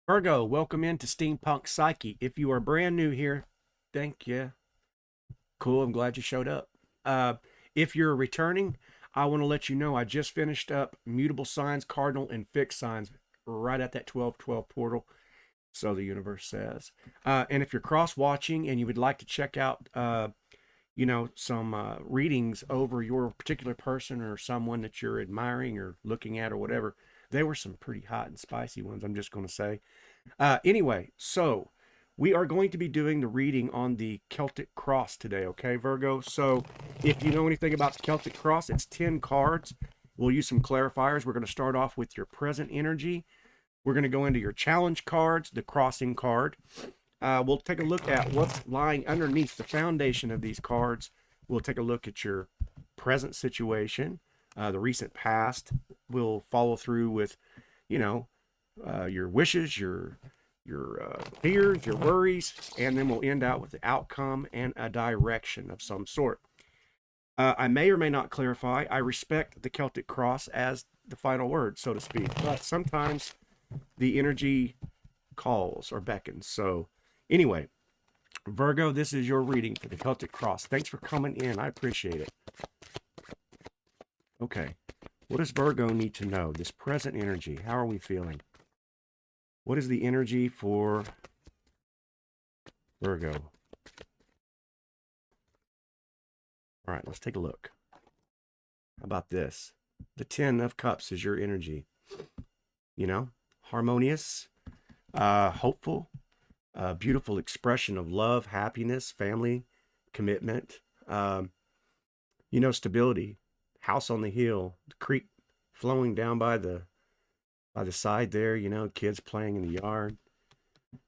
Virgo, welcome into steampunkpsyche. If you are brand new here, thank you. Cool, I'm glad you showed up. If you're returning, I want to let you know I just finished up mutable signs, cardinal, and fixed signs right at that 1212 portal. So the universe says. And if you're cross watching and you would like to check out, some readings over your particular person or someone that you're admiring or looking at or whatever, they were some pretty hot and spicy ones, I'm just going to say. Anyway, so we are going to be doing the reading on the Celtic Cross today, okay, Virgo? So if you know anything about the Celtic Cross, it's 10 cards. We'll use some clarifiers. We're going to start off with your present energy. We're going to go into your challenge cards, the crossing card. We'll take a look at what's lying underneath the foundation of these cards. We'll take a look at your present situation, the recent past. We'll follow through with, your wishes, your fears, your worries, and then we'll end out with the outcome and a direction of some sort. I may or may not clarify. I respect the Celtic Cross as the final word, so to speak, but sometimes the energy calls or beckons. So anyway, Virgo, this is your reading for the Celtic Cross. Thanks for coming in. I appreciate it. Okay. What does Virgo need to know? This present energy. How are we feeling? What is the energy for Virgo? All right, let's take a look. How about this? The 10 of Cups is your energy. Harmonious, hopeful, beautiful expression of love, happiness, family, commitment, stability, house on the hill, the creek flowing down by the side there, kids playing in the yard,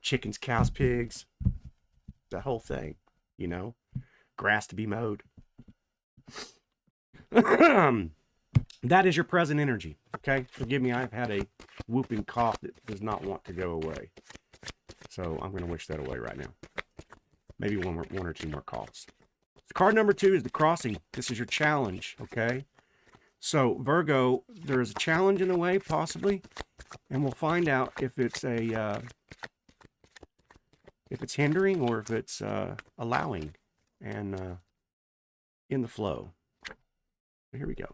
chickens, cows, pigs, the whole thing, grass to be mowed. That is your present energy. Okay, forgive me, I've had a whooping cough that does not want to go away, so I'm going to wish that away right now. Maybe one or two more coughs. Card number 2 is the crossing. This is your challenge. Okay, so Virgo, there is a challenge in the way, possibly, and we'll find out if it's if it's hindering or if it's allowing and in the flow. Here we go.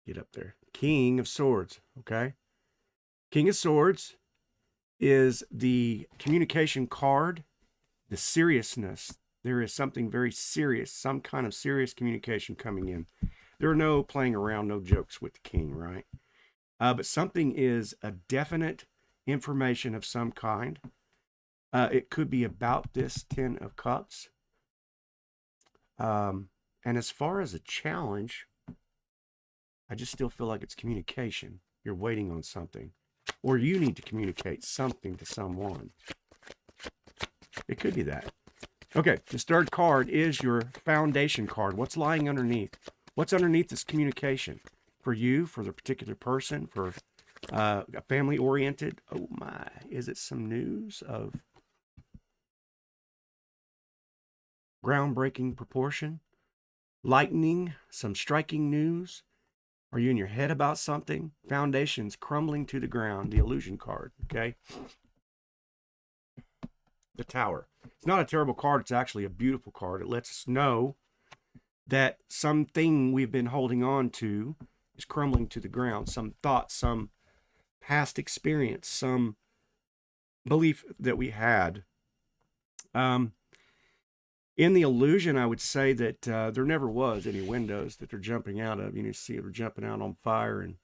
Get up there. King of Swords. Okay, King of Swords is the communication card, the seriousness. There is something very serious, some kind of serious communication coming in. There are no playing around, no jokes with the king, right? But something is a definite information of some kind. It could be about this 10 of Cups. And as far as a challenge, I just still feel like it's communication. You're waiting on something. Or you need to communicate something to someone. It could be that. Okay, this third card is your foundation card. What's lying underneath? What's underneath this communication? For you, for the particular person, for a family-oriented. Oh my, is it some news of groundbreaking proportion? Lightning, some striking news? Are you in your head about something? Foundations crumbling to the ground, the illusion card, okay? The Tower. It's not a terrible card. It's actually a beautiful card. It lets us know that something we've been holding on to is crumbling to the ground. Some thought, some past experience, some belief that we had. In the illusion, I would say that there never was any windows that they're jumping out of. You see, they're jumping out on fire, and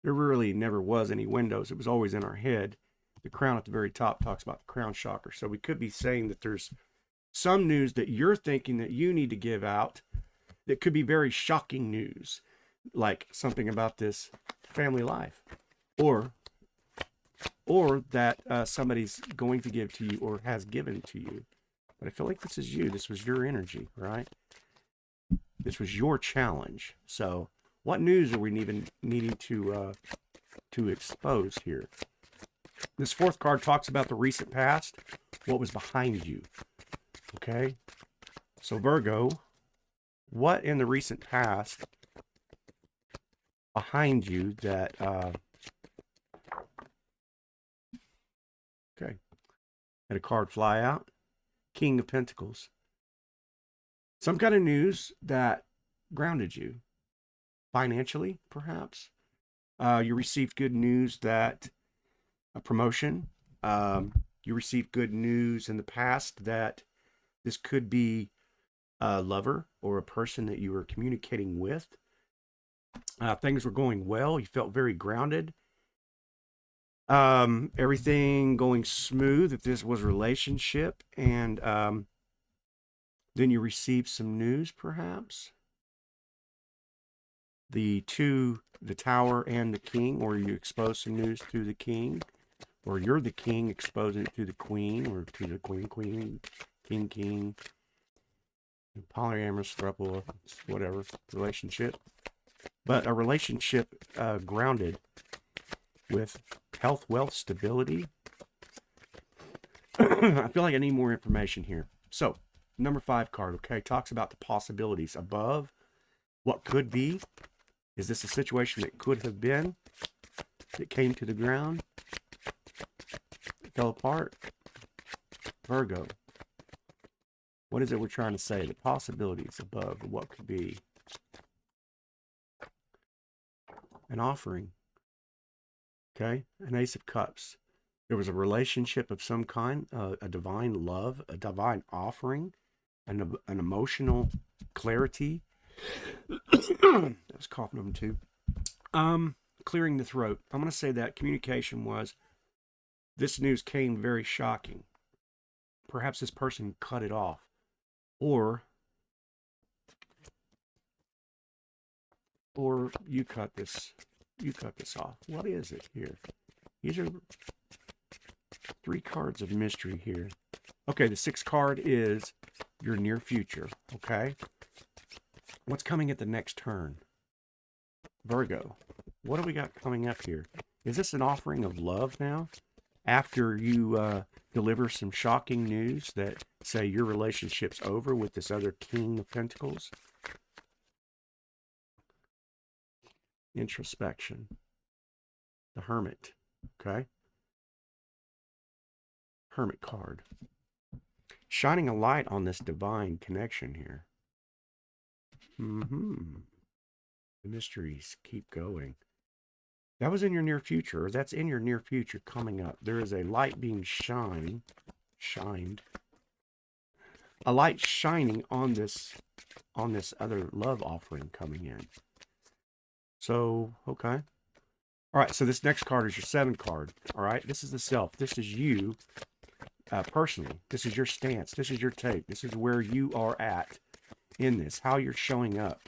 there really never was any windows. It was always in our head. The crown at the very top talks about the crown chakra. So we could be saying that there's some news that you're thinking that you need to give out that could be very shocking news, like something about this family life, or that somebody's going to give to you or has given to you. But I feel like this is you. This was your energy, right? This was your challenge. So what news are we needing to expose here? This fourth card talks about the recent past, what was behind you. Okay? So Virgo, what in the recent past behind you that Had a card fly out. King of Pentacles. Some kind of news that grounded you. Financially, perhaps. You received good news that a promotion. You received good news in the past that this could be a lover or a person that you were communicating with. Things were going well. You felt very grounded. Everything going smooth if this was a relationship. And then you received some news, perhaps. The Tower and the King, or you expose some news to the King, or you're the King exposing it to the Queen, or to the Queen, King, polyamorous, throuple, whatever relationship. But a relationship grounded with health, wealth, stability. I feel like I need more information here. So, number 5 card, okay, talks about the possibilities above, what could be. Is this a situation that could have been, that came to the ground, fell apart? Virgo. What is it we're trying to say? The possibilities above, what could be. An offering. Okay, an Ace of Cups. There was a relationship of some kind, a divine love, a divine offering, an emotional clarity. I was coughing them too. Clearing the throat. I'm going to say that communication was, this news came very shocking. Perhaps this person cut it off. Or you cut this off. What is it here? These are 3 cards of mystery here. Okay, the 6th card is your near future, okay? What's coming at the next turn? Virgo, what do we got coming up here? Is this an offering of love now? After you deliver some shocking news that say your relationship's over with this other King of Pentacles? Introspection. The Hermit, okay? Hermit card. Shining a light on this divine connection here. The mysteries keep going. That was in your near future, or that's in your near future coming up. There is a light being shined. A light shining on this other love offering coming in. So, okay. All right, so this next card is your 7 card. All right, this is the self. This is you personally. This is your stance. This is your take. This is where you are at in this, how you're showing up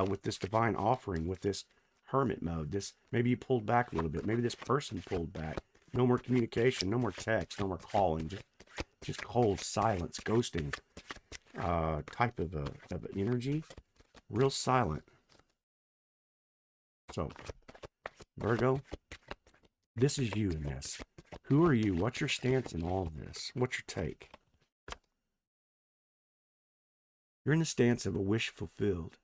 with this divine offering, with this hermit mode. This, maybe you pulled back a little bit. Maybe this person pulled back. No more communication, no more text, no more calling. Just cold silence, ghosting type of energy. Real silent. So, Virgo, this is you in this. Who are you? What's your stance in all of this? What's your take? You're in the stance of a wish fulfilled.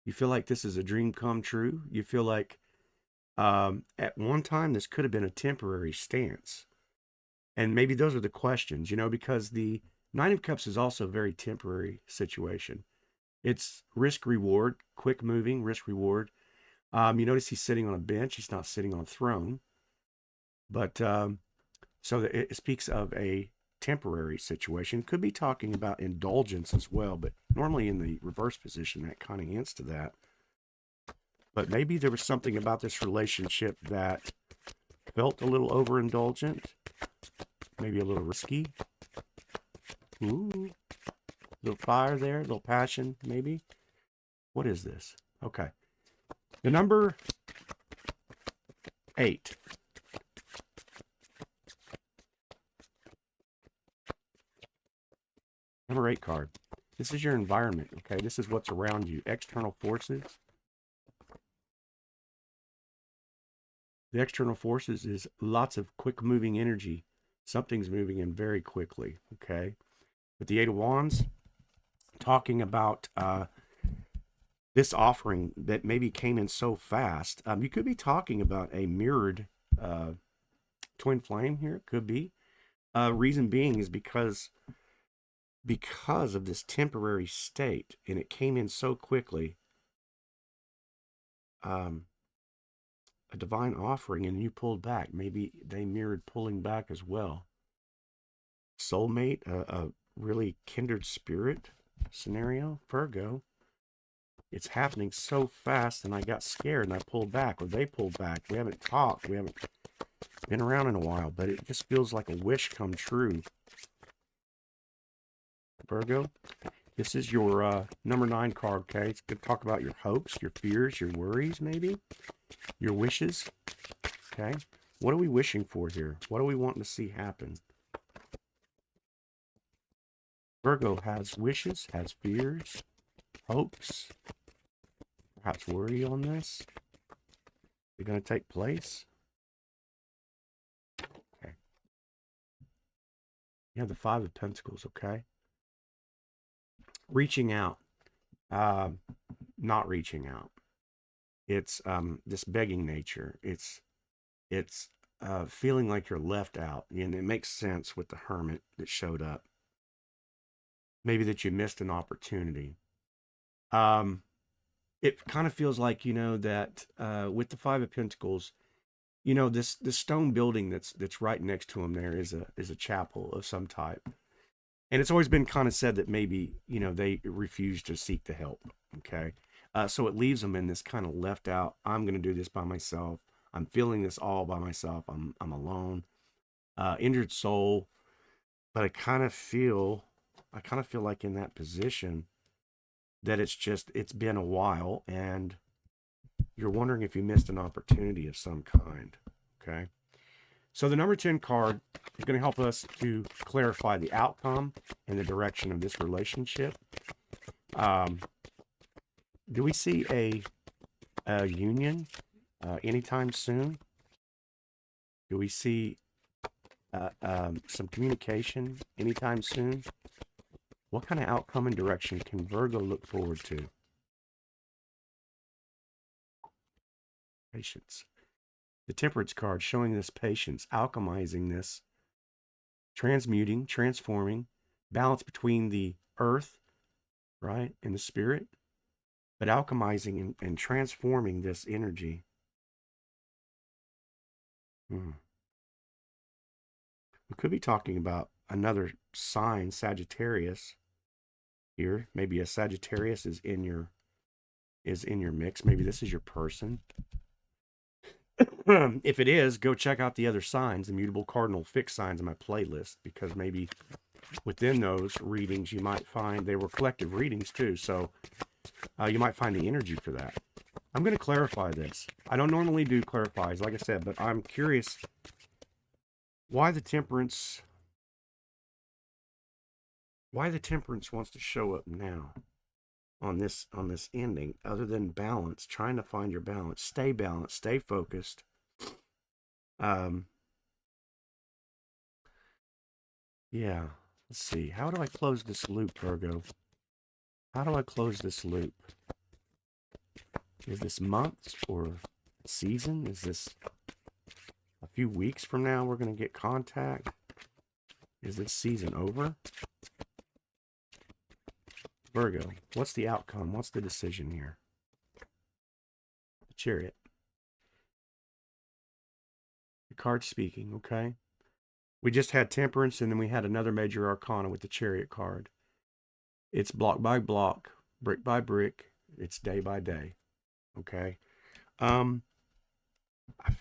You feel like this is a dream come true. You feel like at one time this could have been a temporary stance. And maybe those are the questions, because the 9 of Cups is also a very temporary situation. It's risk reward, quick moving, risk reward. You notice he's sitting on a bench. He's not sitting on a throne. But so it speaks of a temporary situation. Could be talking about indulgence as well, but normally in the reverse position, that kind of hints to that. But maybe there was something about this relationship that felt a little overindulgent, maybe a little risky. Ooh, little fire there, little passion, maybe. What is this? Okay. The number 8. Number 8 card. This is your environment, okay? This is what's around you. External forces. The external forces is lots of quick moving energy. Something's moving in very quickly, okay? With the 8 of Wands, talking about this offering that maybe came in so fast. You could be talking about a mirrored twin flame here. It could be. Reason being is because of this temporary state, and it came in so quickly. A divine offering, and you pulled back. Maybe they mirrored pulling back as well. Soulmate, a really kindred spirit scenario. Virgo, it's happening so fast, and I got scared and I pulled back, or they pulled back. We haven't talked, we haven't been around in a while, but it just feels like a wish come true. Virgo, this is your number 9 card, okay? It's going to talk about your hopes, your fears, your worries, maybe your wishes. Okay, what are we wishing for here? What are we wanting to see happen? Virgo has wishes, has fears, hopes, perhaps worry on this. They're going to take place. Okay. You have the 5 of Pentacles, okay? Reaching out, not reaching out. It's this begging nature. It's feeling like you're left out, and it makes sense with the Hermit that showed up. Maybe that you missed an opportunity. It kind of feels like, that with the 5 of Pentacles, this stone building that's right next to him there is a chapel of some type. And it's always been kind of said that maybe, they refuse to seek the help. Okay. So it leaves them in this kind of left out. I'm going to do this by myself. I'm feeling this all by myself. I'm alone. Injured soul. But I kind of feel like in that position that it's been a while, and you're wondering if you missed an opportunity of some kind. Okay. So the number 10 card is going to help us to clarify the outcome and the direction of this relationship. Do we see a union anytime soon? Do we see some communication anytime soon? What kind of outcome and direction can Virgo look forward to? Patience. The Temperance card showing this patience, alchemizing this, transmuting, transforming, balance between the earth, right, and the spirit, but alchemizing and transforming this energy. We could be talking about another sign, Sagittarius, here. Maybe a Sagittarius is in your mix. Maybe this is your person. If it is, go check out the other signs, the mutable cardinal fixed signs in my playlist, because maybe within those readings you might find they were collective readings too, so you might find the energy for that. I'm going to clarify this. I don't normally do clarifies, like I said, but I'm curious why the temperance wants to show up now on this ending, other than balance, trying to find your balance, stay balanced, stay focused. Yeah, let's see. How do I close this loop, Virgo? How do I close this loop? Is this months or season? Is this a few weeks from now we're going to get contact? Is this season over? Virgo, what's the outcome? What's the decision here? The Chariot. The card speaking, okay? We just had Temperance, and then we had another major arcana with the Chariot card. It's block by block, brick by brick. It's day by day, okay? I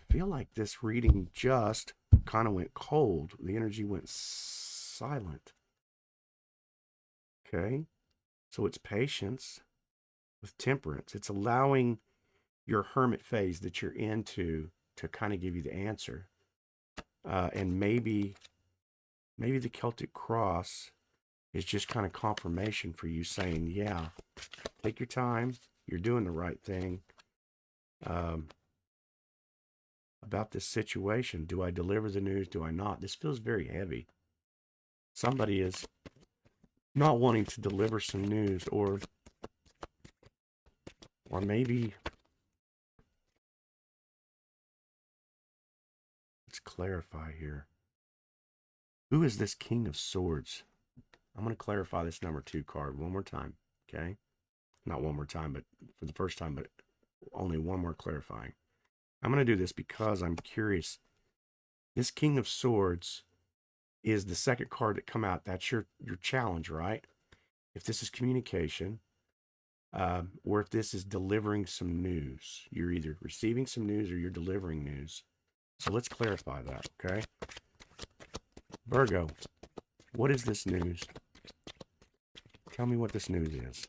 feel like this reading just kind of went cold. The energy went silent. Okay? So it's patience with Temperance. It's allowing your hermit phase that you're into to kind of give you the answer. And maybe the Celtic cross is just kind of confirmation for you, saying, yeah, take your time. You're doing the right thing. About this situation. Do I deliver the news? Do I not? This feels very heavy. Somebody is not wanting to deliver some news, or maybe, let's clarify here. Who is this King of Swords? I'm going to clarify this number 2 card one more time, okay? Not one more time, but for the first time, but only one more clarifying. I'm going to do this because I'm curious. This King of Swords is the second card that come out. That's your challenge, right? If this is communication, or if this is delivering some news, you're either receiving some news or you're delivering news. So let's clarify that, okay? Virgo, what is this news? Tell me what this news is.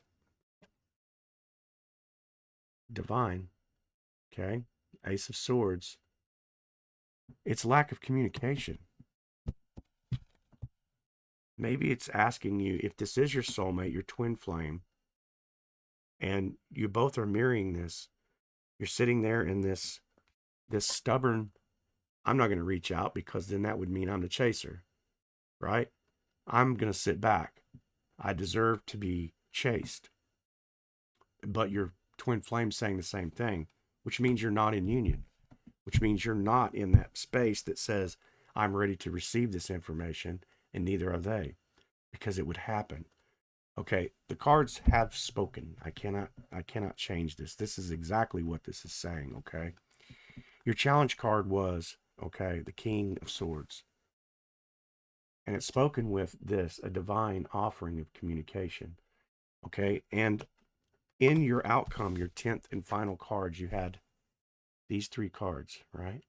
Divine, okay? Ace of Swords. It's lack of communication. Maybe it's asking you, if this is your soulmate, your twin flame, and you both are mirroring this, you're sitting there in this stubborn, I'm not going to reach out because then that would mean I'm the chaser, right? I'm going to sit back. I deserve to be chased. But your twin flame saying the same thing, which means you're not in union, which means you're not in that space that says, I'm ready to receive this information, and neither are they, because it would happen. Okay, the cards have spoken. I cannot change this. This is exactly what this is saying, okay? Your challenge card was, okay, the King of Swords. And it's spoken with this, a divine offering of communication, okay? And in your outcome, your 10th and final cards, you had these 3 cards, right?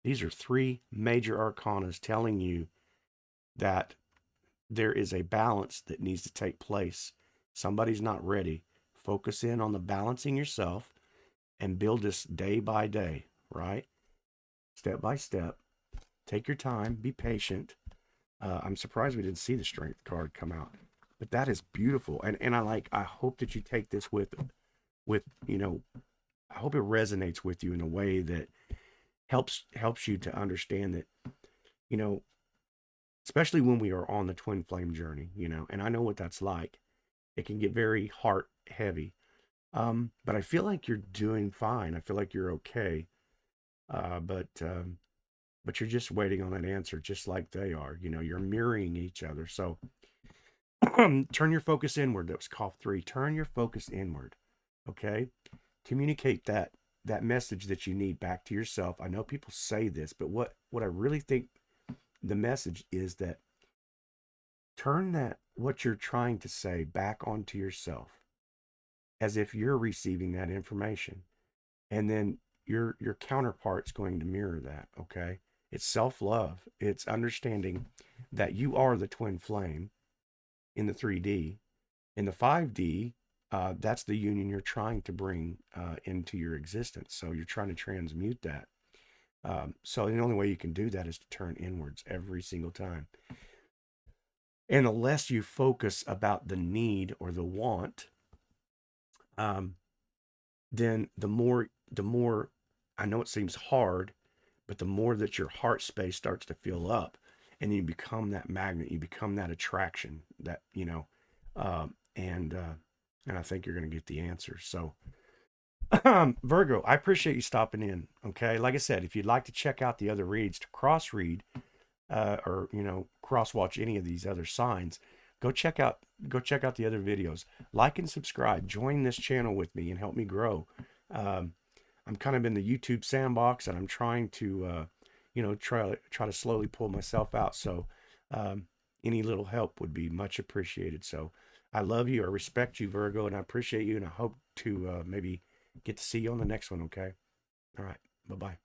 These are 3 major arcanas telling you that there is a balance that needs to take place. Somebody's not ready. Focus in on the balancing yourself and build this day by day, right? Step by step. Take your time. Be patient. I'm surprised we didn't see the Strength card come out, but that is beautiful. And I hope that you take this with, you know, I hope it resonates with you in a way that helps you to understand that, you know, especially when we are on the twin flame journey, you know, and I know what that's like. It can get very heart heavy. But I feel like you're doing fine. I feel like you're okay. But you're just waiting on an answer, just like they are. You know, you're mirroring each other. So turn your focus inward. That was call 3. Turn your focus inward. Okay. Communicate that message that you need back to yourself. I know people say this, but what I really think the message is that turn that, what you're trying to say, back onto yourself as if you're receiving that information. And then your counterpart's going to mirror that, okay? It's self-love. It's understanding that you are the twin flame in the 3D. In the 5D, that's the union you're trying to bring into your existence. So you're trying to transmute that. So the only way you can do that is to turn inwards every single time. And unless you focus about the need or the want, then the more, I know it seems hard, but the more that your heart space starts to fill up, and you become that magnet, you become that attraction, that, you know, and I think you're going to get the answer. So Virgo, I appreciate you stopping in. Okay. Like I said, if you'd like to check out the other reads, to cross read, or, you know, cross watch any of these other signs, go check out the other videos. Like and subscribe. Join this channel with me and help me grow. I'm kind of in the YouTube sandbox, and I'm trying to, you know, try to slowly pull myself out. So any little help would be much appreciated. So I love you. I respect you, Virgo, and I appreciate you. And I hope to maybe get to see you on the next one. Okay. All right. Bye-bye.